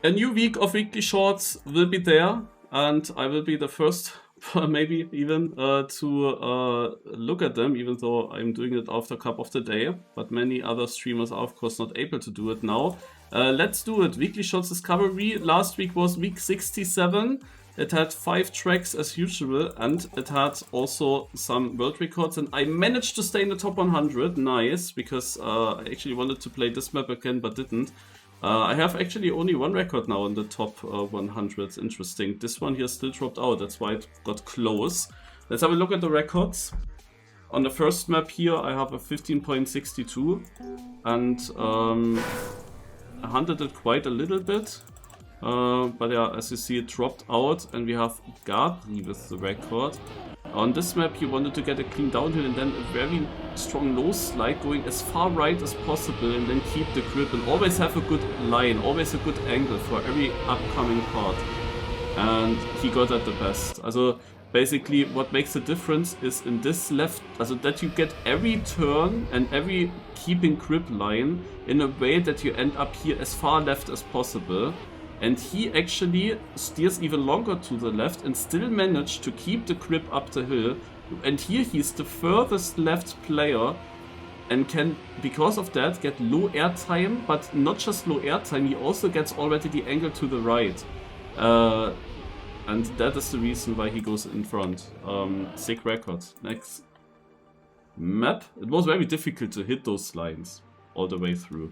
A new week of weekly shorts will be there, and I will be the first, maybe even, to look at them, even though I'm doing it after cup of the day. But many other streamers are, of course, not able to do it now. Let's do it. Weekly shorts discovery. Last week was week 67. It had 5 tracks as usual, and it had also some world records, and I managed to stay in the top 100. Nice, because I actually wanted to play this map again, but didn't. I have actually only one record now in the top 100. Interesting. This one here still dropped out, that's why it got close. Let's have a look at the records. On the first map here, I have a 15.62, and I hunted it quite a little bit. But yeah, as you see, it dropped out, and we have Gabri with the record. On this map, he wanted to get a clean downhill and then a very strong low slide going as far right as possible, and then keep the grip and always have a good line, always a good angle for every upcoming part. And he got at the best. Also basically what makes the difference is in this left, also that you get every turn and every keeping grip line in a way that you end up here as far left as possible. And he actually steers even longer to the left and still managed to keep the grip up the hill. And here he's the furthest left player and can, because of that, get low air time, but not just low air time, he also gets already the angle to the right. And that is the reason why he goes in front. Sick record. Next map. It was very difficult to hit those lines all the way through.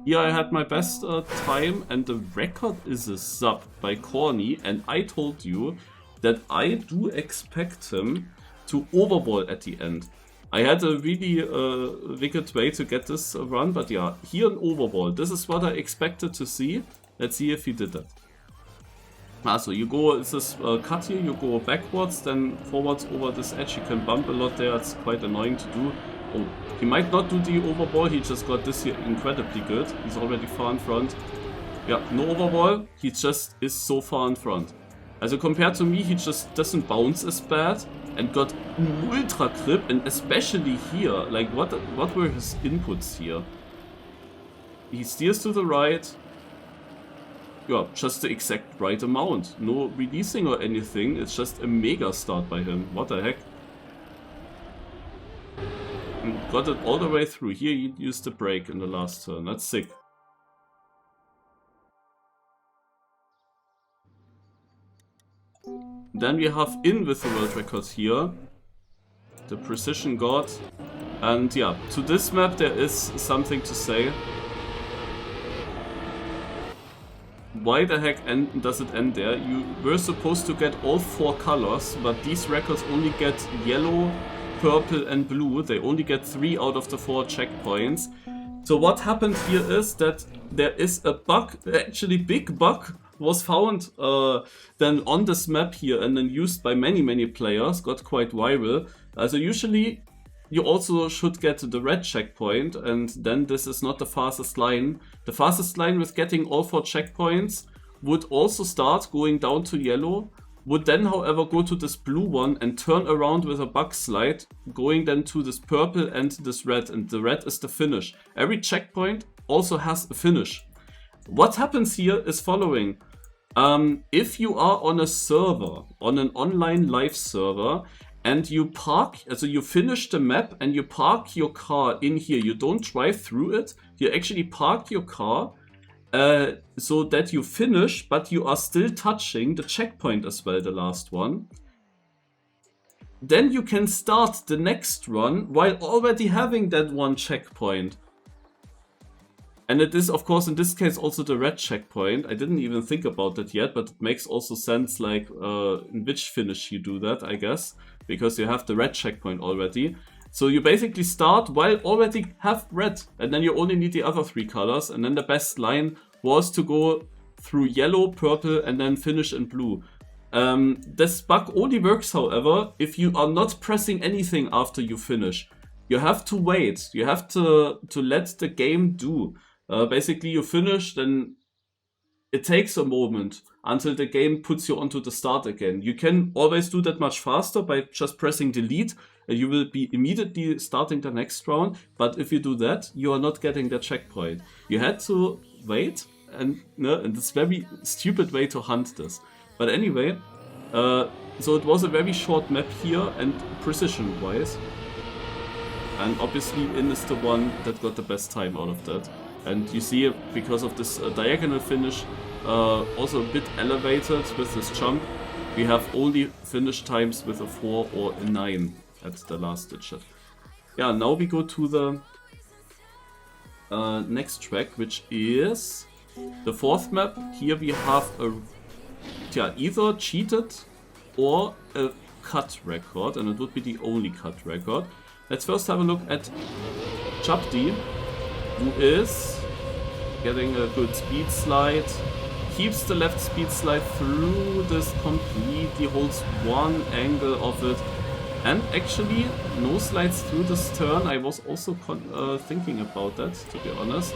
Here I had my best time, and the record is a sub by Corny, and I told you that I do expect him to overball at the end. I had a really wicked way to get this run, but yeah, here an overball. This is what I expected to see. Let's see if he did that. So you go, it's this cut here, you go backwards, then forwards over this edge. You can bump a lot there, it's quite annoying to do. Oh, he might not do the overball, he just got this here incredibly good. He's already far in front. Yeah, no overball, he just is so far in front. Also compared to me, he just doesn't bounce as bad and got ultra grip, and especially here, like what were his inputs here? He steers to the right. Yeah, just the exact right amount. No releasing or anything, it's just a mega start by him. What the heck? And got it all the way through. Here he used the brake in the last turn. That's sick. Then we have in with the world records here. The precision god. And yeah, to this map there is something to say. Why the heck does it end there? You were supposed to get all 4 colors, but these records only get yellow, purple and blue. They only get 3 out of the 4 checkpoints. So what happened here is that there is a bug, actually big bug, was found then on this map here and then used by many players, got quite viral. So usually you also should get the red checkpoint, and then this is not the fastest line. The fastest line with getting all 4 checkpoints would also start going down to yellow, would then however go to this blue one and turn around with a bug slide, going then to this purple and this red, and the red is the finish. Every checkpoint also has a finish. What happens here is following. If you are on a server, on an online live server, and you park, so you finish the map and you park your car in here, you don't drive through it, you actually park your car so that you finish, but you are still touching the checkpoint as well, the last one. Then you can start the next run while already having that one checkpoint. And it is, of course, in this case also the red checkpoint. I didn't even think about that yet, but it makes also sense, like, in which finish you do that, I guess. Because you have the red checkpoint already. So you basically start while already have red. And then you only need the other 3 colors. And then the best line was to go through yellow, purple, and then finish in blue. This bug only works, however, if you are not pressing anything after you finish. You have to wait. You have to let the game do. Basically you finish, then it takes a moment until the game puts you onto the start again. You can always do that much faster by just pressing delete, and you will be immediately starting the next round. But if you do that, you are not getting the checkpoint. You had to wait, and it's very stupid way to hunt this. But anyway, so it was a very short map here and precision-wise. And obviously In is the one that got the best time out of that. And you see, because of this diagonal finish, also a bit elevated with this jump, we have only finish times with a 4 or a 9 at the last ditch. Yeah, now we go to the next track, which is the 4th map. Here we have a either cheated or a cut record, and it would be the only cut record. Let's first have a look at COTD, who is getting a good speed slide, keeps the left speed slide through this completely, holds one angle of it, and actually no slides through this turn. I was also thinking about that, to be honest,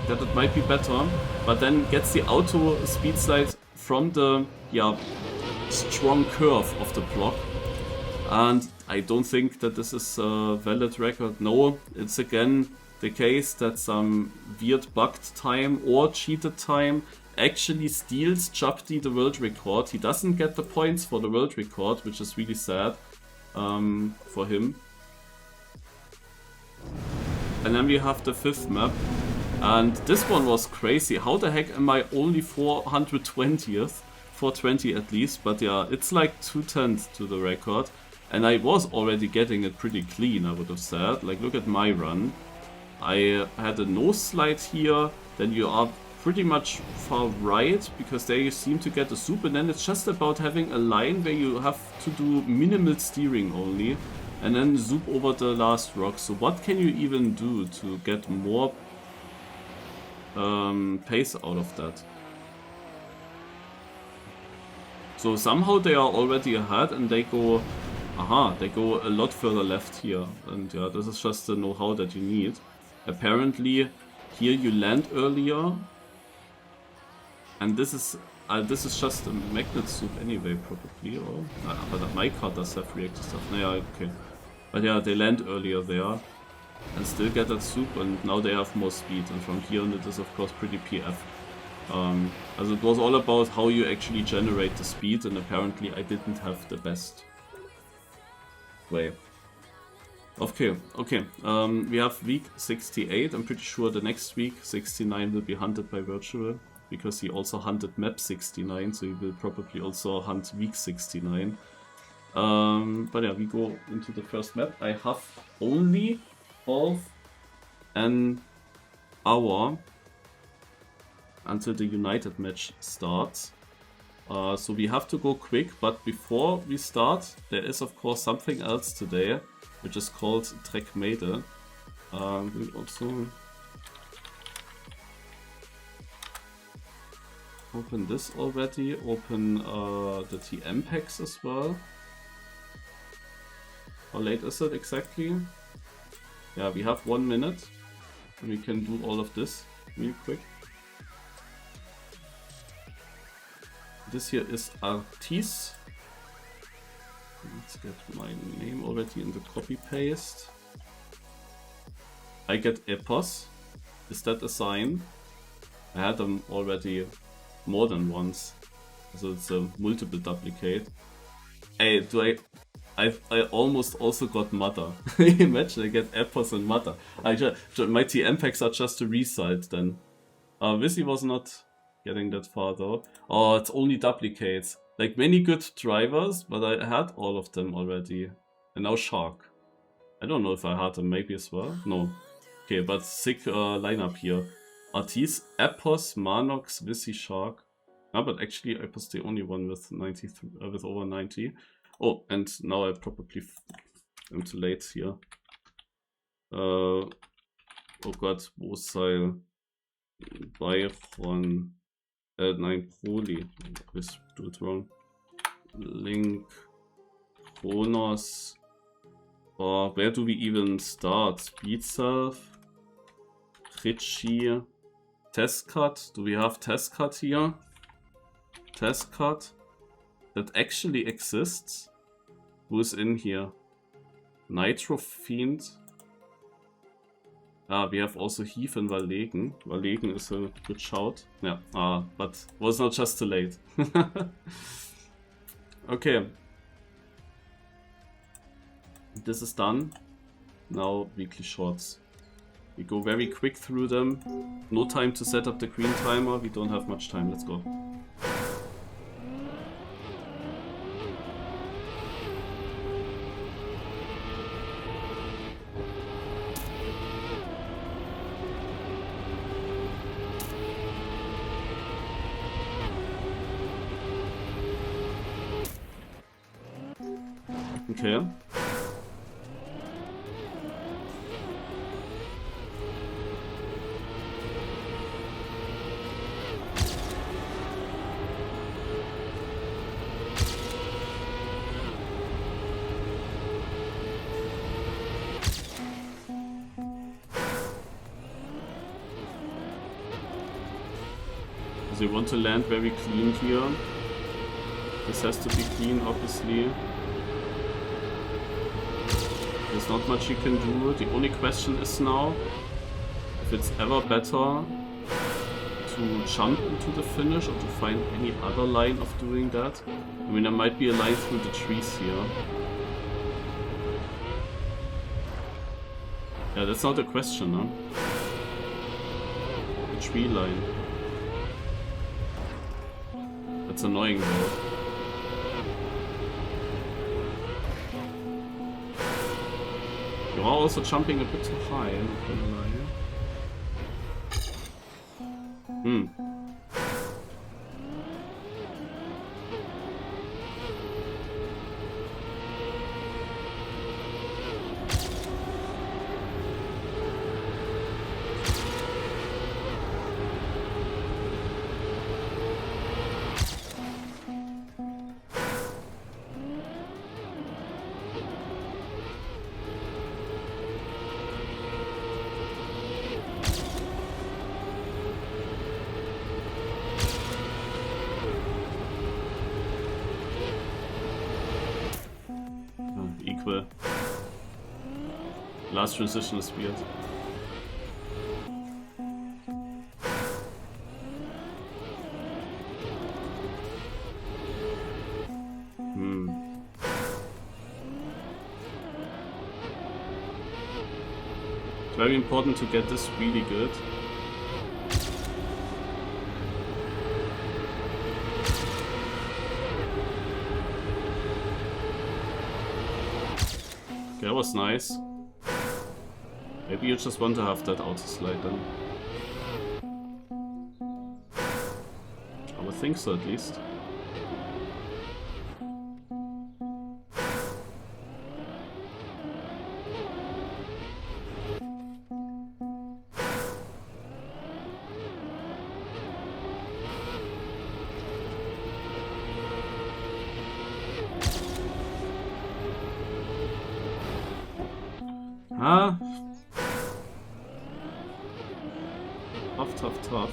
that it might be better, but then gets the auto speed slide from the strong curve of the block. And I don't think that this is a valid record. No, it's again the case that some weird bugged time or cheated time actually steals COTD the world record. He doesn't get the points for the world record, which is really sad for him. And then we have the 5th map. And this one was crazy. How the heck am I only 420th? 420 at least, but yeah, it's like 2/10 to the record. And I was already getting it pretty clean, I would have said. Like, look at my run. I had a nose slide here, then you are pretty much far right, because there you seem to get a soup, and then it's just about having a line where you have to do minimal steering only, and then zoop over the last rock. So what can you even do to get more pace out of that? So somehow they are already ahead, and they go... they go a lot further left here, and yeah, this is just the know-how that you need. Apparently, here you land earlier, and this is just a magnet soup anyway, probably, or... but my car does have reactive stuff. Yeah, okay. But yeah, they land earlier there, and still get that soup, and now they have more speed, and from here on it is of course pretty PF. As it was all about how you actually generate the speed, and apparently I didn't have the best way. Okay. We have week 68. I'm pretty sure the next week 69 will be hunted by Virtual, because he also hunted map 69, so he will probably also hunt week 69. But yeah, we go into the first map. I have only half an hour until the United match starts. So we have to go quick, but before we start, there is of course something else today, which is called Trackmade. We'll also open this already, open the TM packs as well. How late is it exactly? Yeah, we have 1 minute, and we can do all of this real quick. This here is Artis. Let's get my name already in the copy paste. I get Epos. Is that a sign? I had them already more than once, so it's a multiple duplicate. Hey, I almost also got Mother. Imagine I get Epos and Mother. My TM packs are just a result then. Visi was not getting that far though. Oh, it's only duplicates. Like many good drivers, but I had all of them already. And now Shark. I don't know if I had them maybe as well. No. Okay, but sick lineup here. Artis, Epos, Manox, Visi, Shark. No, but actually Epos the only one with 93, with over 90. Oh, and now I probably am too late here. Oh god, Woseil, Byron, 9 Proli, I do it wrong. Link, Kronos. Where do we even start? Speed Self, Ritchie, Test Cut. Do we have Test Cut here? Test Cut that actually exists. Who is in here? Nitro Fiend. We have also Heath and Valegen. Valegen is a good shout. Yeah, but was not just too late. Okay. This is done. Now weekly shorts. We go very quick through them. No time to set up the green timer. We don't have much time. Let's go. Okay. They want to land very clean here. This has to be clean, obviously. There's not much you can do. The only question is now if it's ever better to jump into the finish or to find any other line of doing that. I mean, there might be a line through the trees here. Yeah, that's not a question, huh? The tree line. That's annoying though. You're also jumping a bit too high, I'm not gonna lie. Equal. Last transition is weird. It's very important to get this really good. That was nice. Maybe you just want to have that auto slide then. I would think so at least. Tough.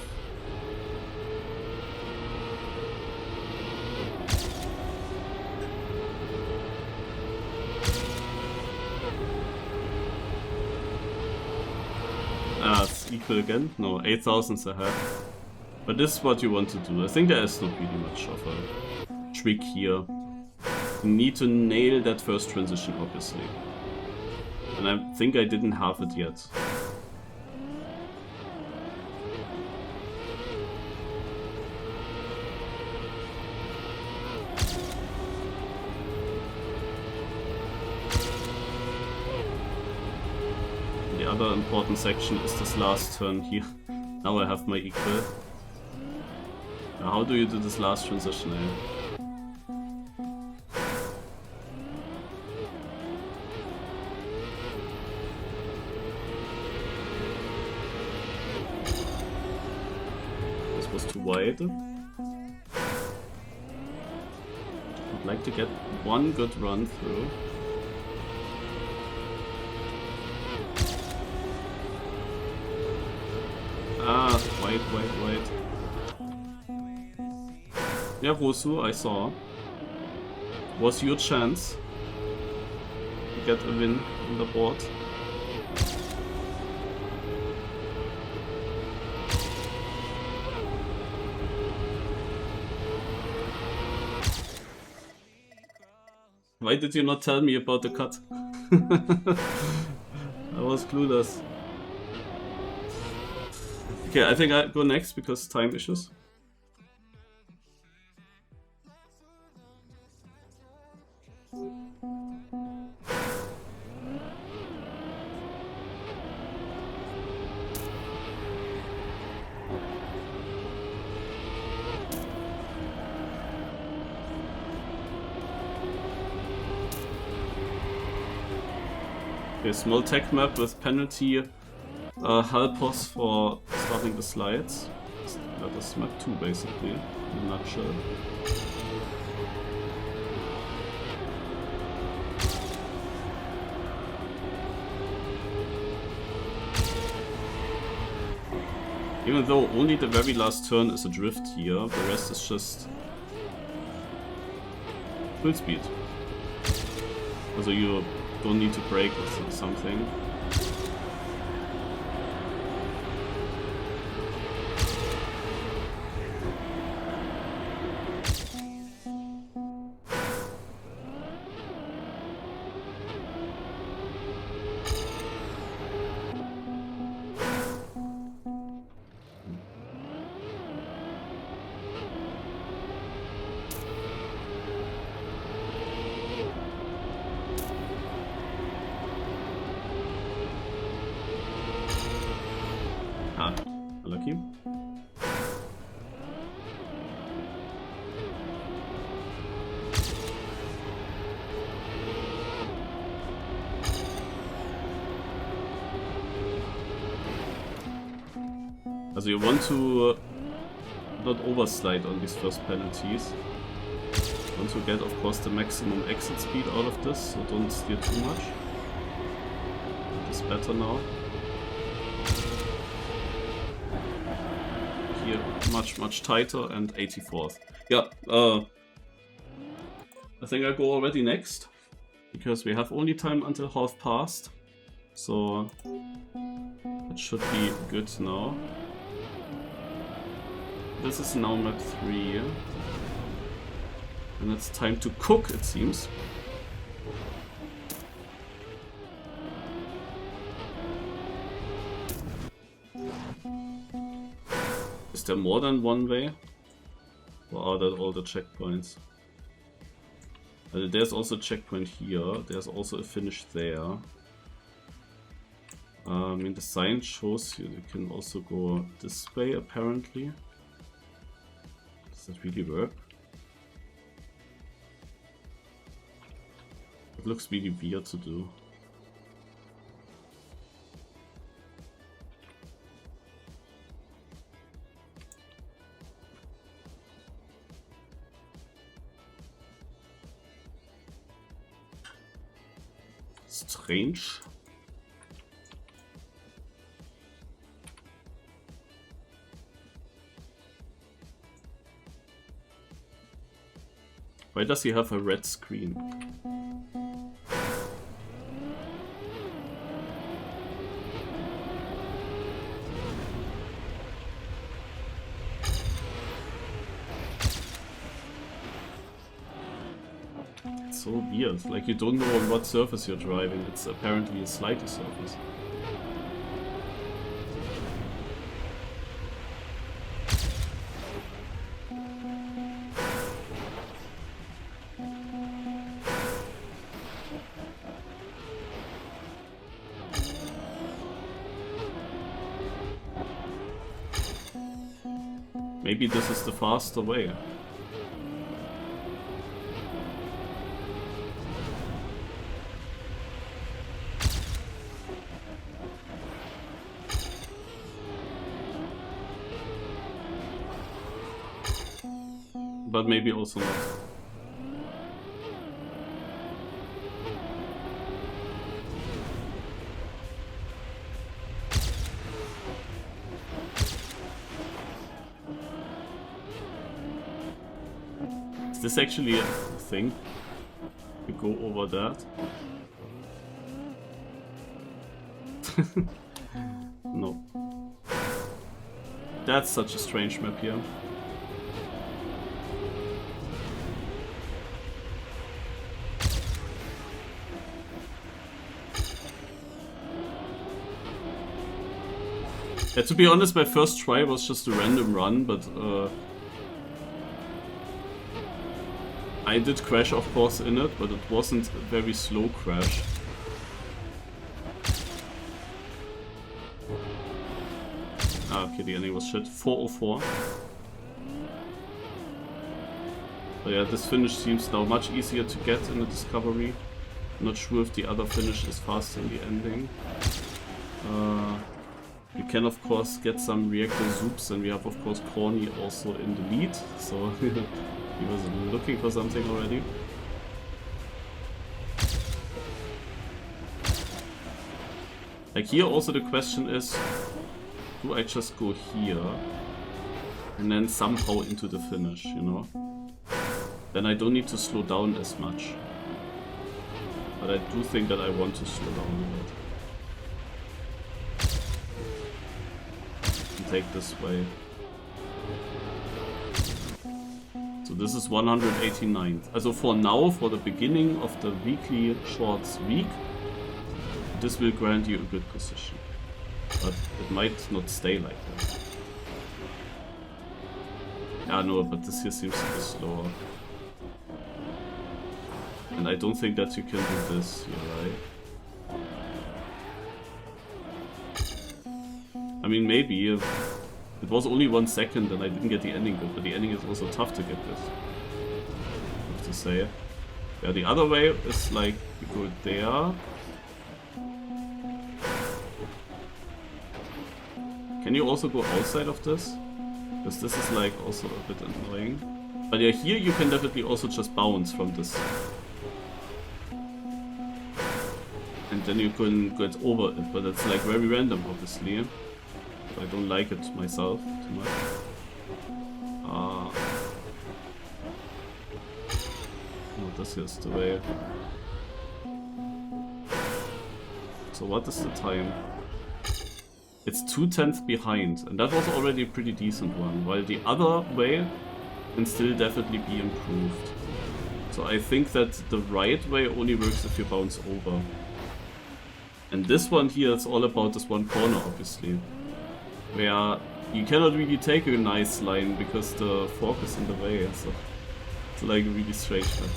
It's equal again? No, 8,000 ahead. But this is what you want to do. I think there is not really much of a trick here. You need to nail that first transition, obviously. And I think I didn't have it yet. Other important section is this last turn here. Now I have my equal. Now how do you do this last transition, eh? This was too wide. I'd like to get one good run through. Wait. Yeah, Rosu, I saw. Was your chance to get a win on the board. Why did you not tell me about the cut? I was clueless. Okay, I think I go next because time issues. Okay, small tech map with penalty helpers for starting the slides. That is map 2 basically, in a nutshell. Even though only the very last turn is a drift here, the rest is just full speed. Also you don't need to brake or something. Lucky. Also you want to not overslide on these first penalties. You want to get, of course, the maximum exit speed out of this, so don't steer too much. It is better now. Here, much tighter, and 84th. Yeah, I think I go already next, because we have only time until half past, so it should be good now. This is now map 3, and it's time to cook, it seems. Is there more than one way? Or are that all the checkpoints? There's also a checkpoint here, there's also a finish there. I mean, the sign shows you can also go this way, apparently. Does that really work? It looks really weird to do. Strange. Why does he have a red screen? It's so weird, like you don't know on what surface you're driving, it's apparently a slighter surface. Maybe this is the faster way. But maybe also not. Is this actually a thing? We go over that? No. That's such a strange map here. Yeah, to be honest, my first try was just a random run, but I did crash, of course, in it, but it wasn't a very slow crash. Ah, okay, the ending was shit. 404. So yeah, this finish seems now much easier to get in the Discovery. Not sure if the other finish is faster in the ending. You can of course get some reactor zoops, and we have of course Corny also in the lead, so he was looking for something already. Like here also the question is, do I just go here and then somehow into the finish, you know? Then I don't need to slow down as much. But I do think that I want to slow down a bit. And take this way. So this is 189th. Also for now, for the beginning of the weekly shorts week, this will grant you a good position. But it might not stay like that. Yeah, no, but this here seems to be slower. And I don't think that you can do this, you're right. I mean, maybe if it was only 1 second and I didn't get the ending good, but the ending is also tough to get this. I have to say. Yeah, the other way is like, you go there. Can you also go outside of this? Because this is like also a bit annoying. But yeah, here you can definitely also just bounce from this. And then you can get over it, but it's like very random obviously. I don't like it myself too much. No, this is the way. So what is the time? It's 2/10 behind, and that was already a pretty decent one, while the other way can still definitely be improved. So I think that the right way only works if you bounce over. And this one here is all about this one corner, obviously. Where you cannot really take a nice line because the fork is in the way, so it's like a really strange one.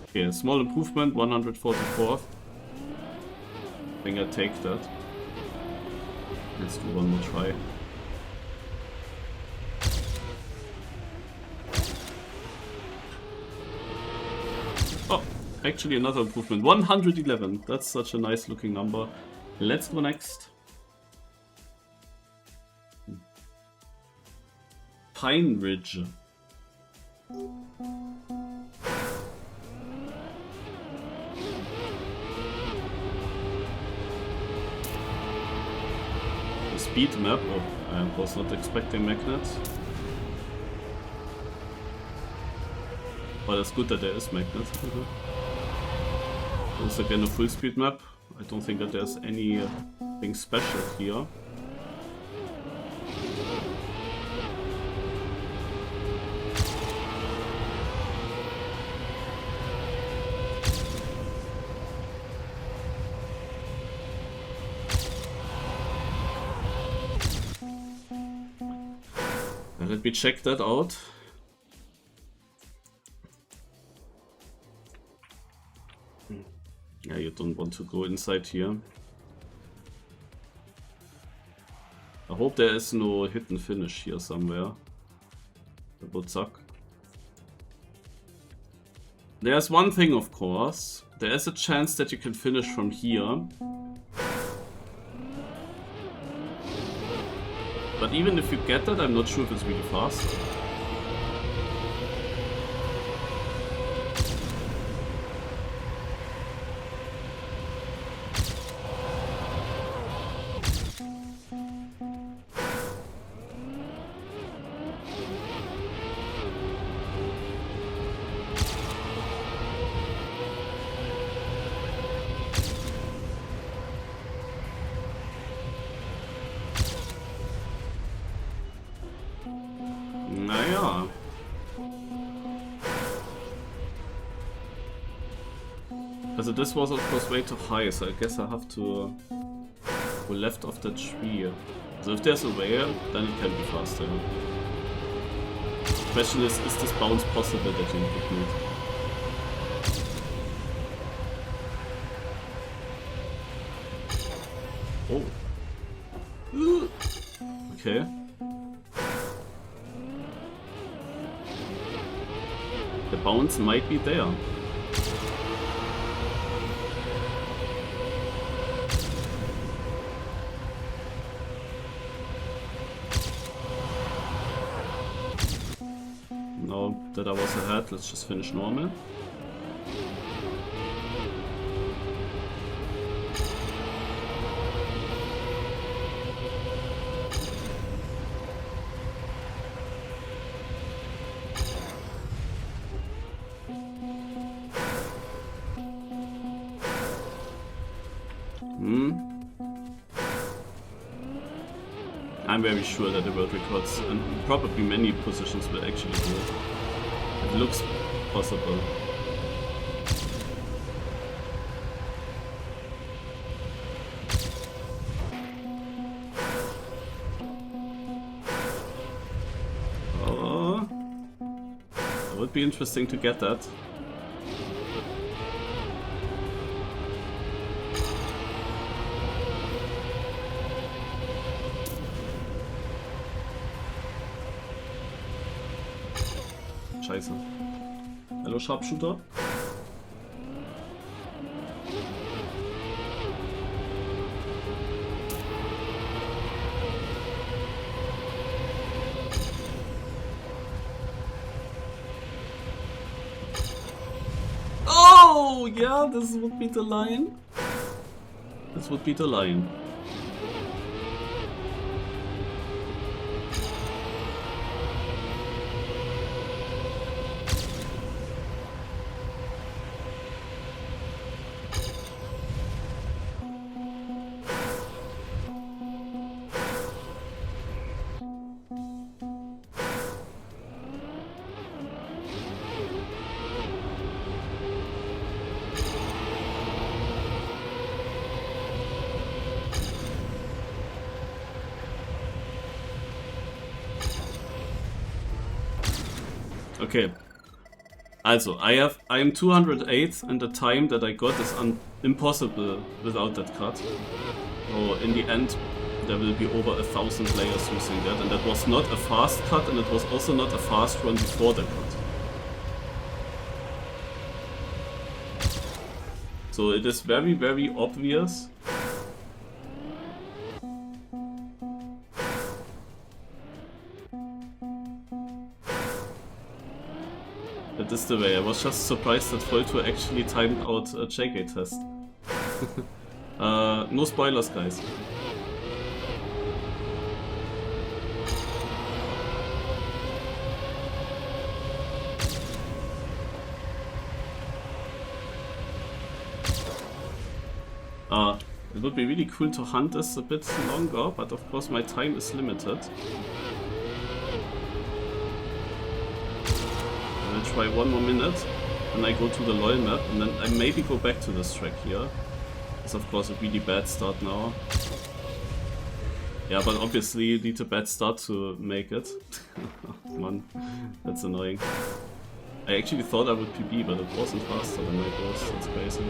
Okay, a small improvement, 144th. I think I take that. Let's do one more try. Oh, actually another improvement, 111. That's such a nice looking number. Let's go next. Pine Ridge. Speed map. Oh, I was not expecting magnets. But it's good that there is magnets. Once again a full speed map. I don't think that there's anything special here. Let me check that out. Yeah, you don't want to go inside here. I hope there is no hidden finish here somewhere. That would suck. There's one thing, of course. There is a chance that you can finish from here. But even if you get that, I'm not sure if it's really fast. Also this was of course way too high, so I guess I have to go left of the tree. So if there's a way, then it can be faster. The question is this bounce possible that you could move? Oh. Okay. The bounce might be there. Now that I was ahead, let's just finish normal. I'm very sure that the world records and probably many positions will actually do it. It looks possible. Oh, it would be interesting to get that. Scheiße. Hallo Sharpshooter. Oh, yeah, this would be the line. This would be the line. Okay, also I am 208 and the time that I got is impossible without that cut. So in the end there will be over 1,000 players using that, and that was not a fast cut and it was also not a fast run before the cut. So it is very, very obvious that is the way. I was just surprised that Volto actually timed out a JK test. No spoilers, guys. It would be really cool to hunt this a bit longer, but of course my time is limited. I'll try one more minute, and I go to the LoL map, and then I maybe go back to this track here. It's of course a really bad start now. Yeah, but obviously you need a bad start to make it. Man, that's annoying. I actually thought I would PB, but it wasn't faster than my ghost. That's crazy.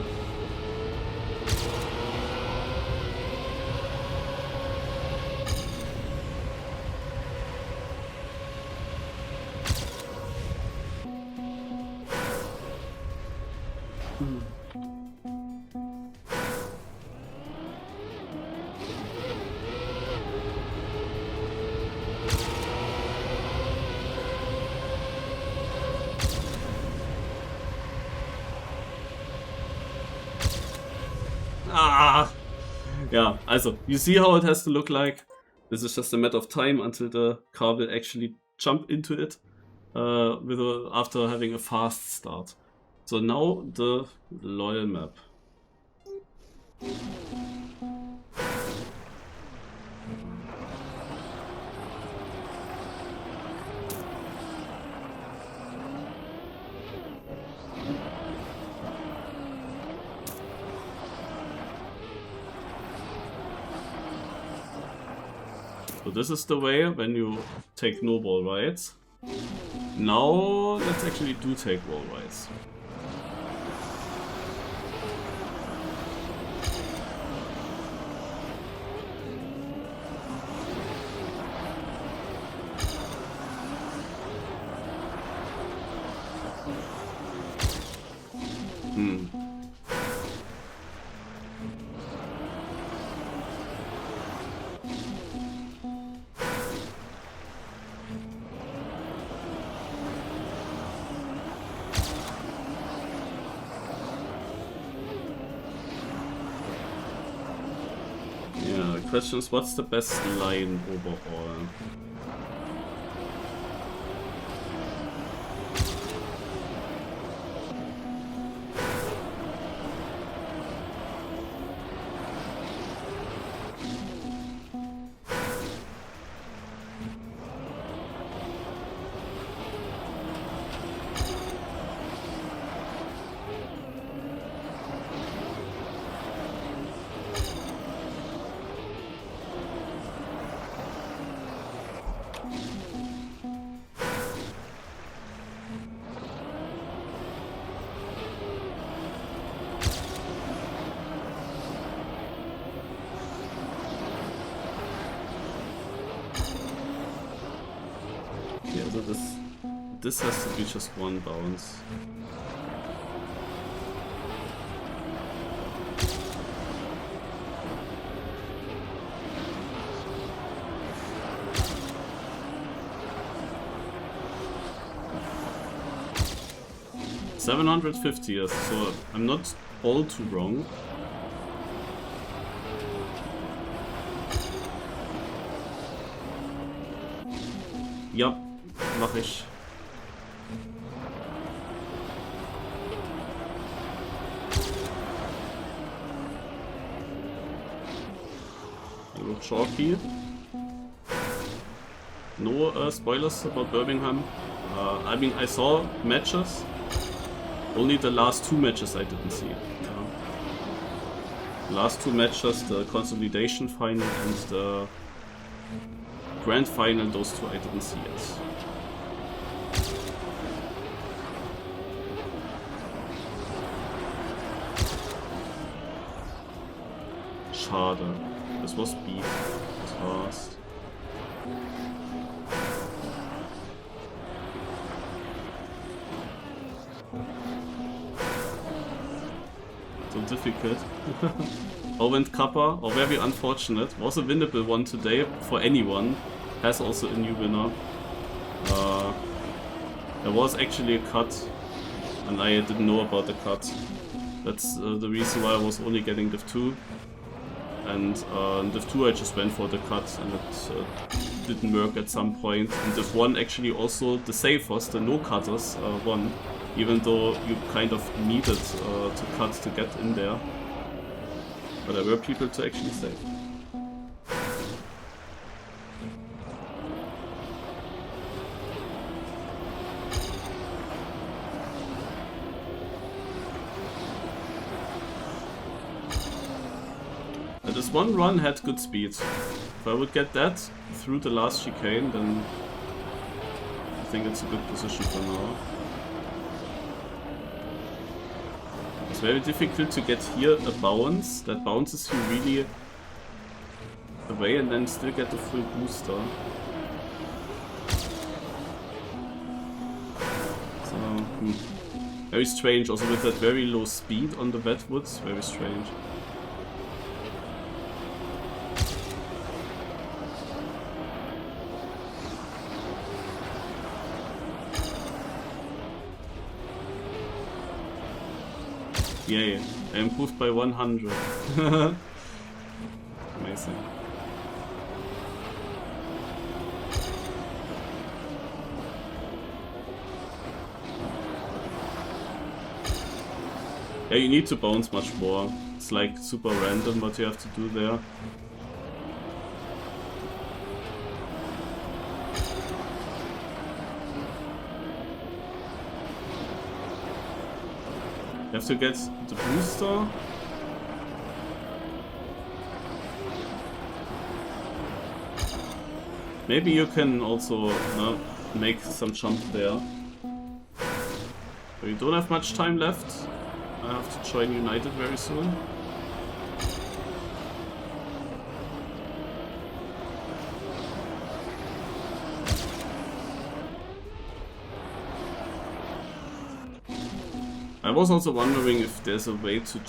Yeah, also, you see how it has to look like. This is just a matter of time until the car will actually jump into it after having a fast start. So now the LoL map. So this is the way when you take no wall rides. Now let's actually do take wall rides. Question is, what's the best line overall? This has to be just one bounce. $750, so I'm not all too wrong. Ja, mach ich. Chalky. No spoilers about Birmingham. I mean, I saw matches. Only the last two matches I didn't see. Last two matches, the consolidation final and the grand final, those two I didn't see yet. Schade. Das war Speed. Das war's. So difficult. Owent Kappa, or very unfortunate, was a winnable one today for anyone. Has also a new winner. There was actually a cut, and I didn't know about the cut. That's the reason why I was only getting Div 2. And Div 2 I just went for the cut, and it didn't work at some point. And Div 1 actually also the safest, the no cutters won, even though you kind of needed to cut to get in there. But there were people to actually save. This one run had good speed. If I would get that through the last chicane, then I think it's a good position for now. It's very difficult to get here a bounce that bounces you really away and then still get the full booster. So, very strange, also with that very low speed on the wetwoods, very strange. Yay, I improved by 100. Amazing. Yeah, you need to bounce much more. It's like super random what you have to do there. You have to get the booster. Maybe you can also make some jump there. We don't have much time left. I have to join United very soon. I was also wondering if there's a way to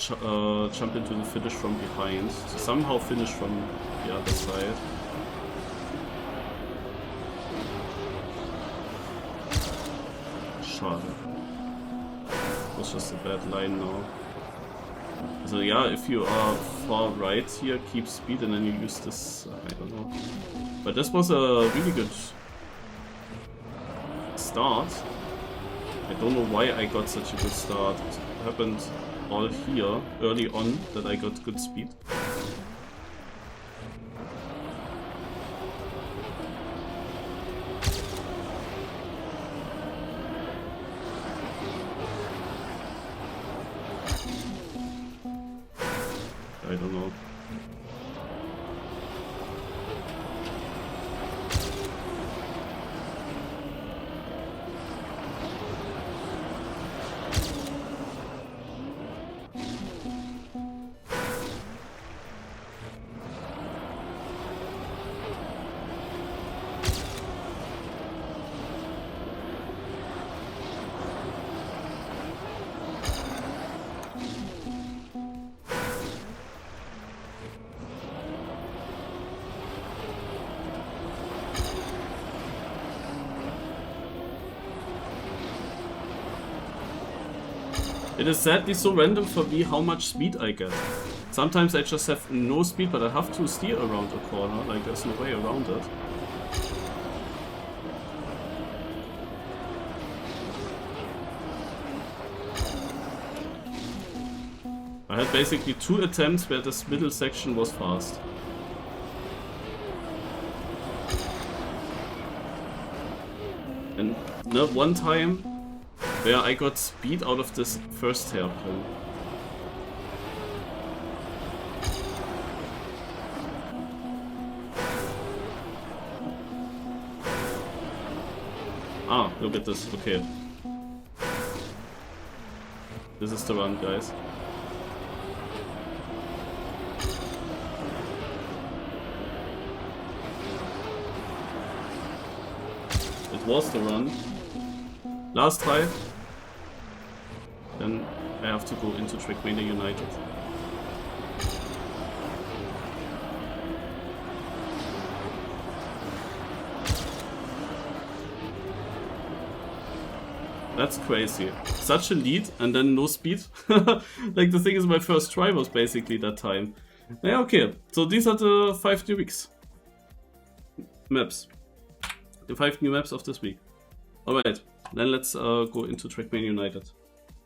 jump into the finish from behind. So somehow finish from the other side. Schade. It was just a bad line now. So yeah, if you are far right here, keep speed and then you use this, I don't know. But this was a really good start. I don't know why I got such a good start. It happened all here, early on, that I got good speed. I don't know. It is sadly so random for me how much speed I get. Sometimes I just have no speed, but I have to steer around a corner, like there's no way around it. I had basically 2 attempts where this middle section was fast. And not one time where I got speed out of this first hairpin. Ah, look at this, okay. This is the run, guys. It was the run. Last try. Then I have to go into Trackmania United. That's crazy. Such a lead and then no speed. Like the thing is, my first try was basically that time. Yeah, okay. So these are the 5 new weeks. Maps. The 5 new maps of this week. Alright, then let's go into Trackmania United.